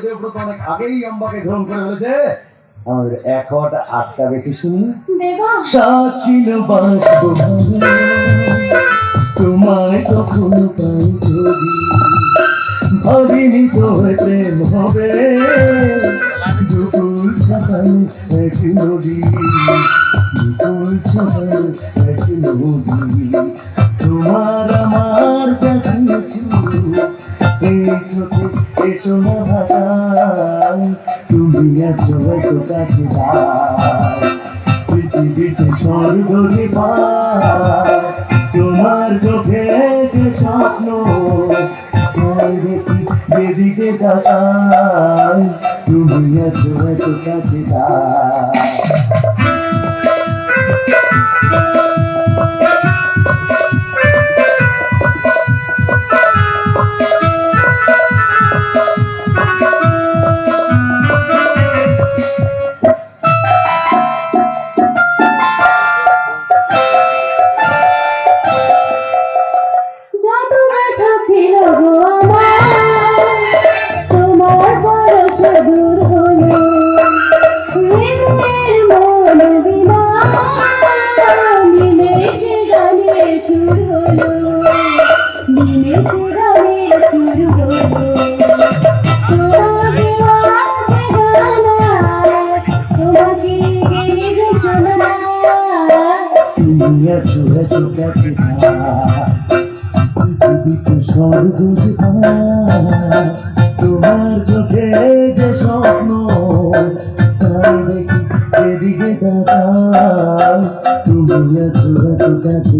দেবব্রত অনেক আগেই অম্বাকে গ্রহণ করে ফেলেছে। আমাদের এখন আটকাবে কি শুনি সাচিন বাঁচব তোমায় তখন পাই যদি ভাবিনি তো প্রেম হবে দুকুল ছাপাই এক নদী দুকুল ছাপাই এক নদী তোমার আমার দেখিয়েছিল এই চোখে এসো না ভাষায় তুমি আছো এত কাছে পৃথিবীতে স্বর্গ তোমার চোখে যে স্বপ্ন দেখি যেদিকে তাকাই তুমি আছো এত কাছে তোমার চোখে যে স্বপ্ন তাই দেখি যেদিকে তাকাই তুমি আছো এত কাছে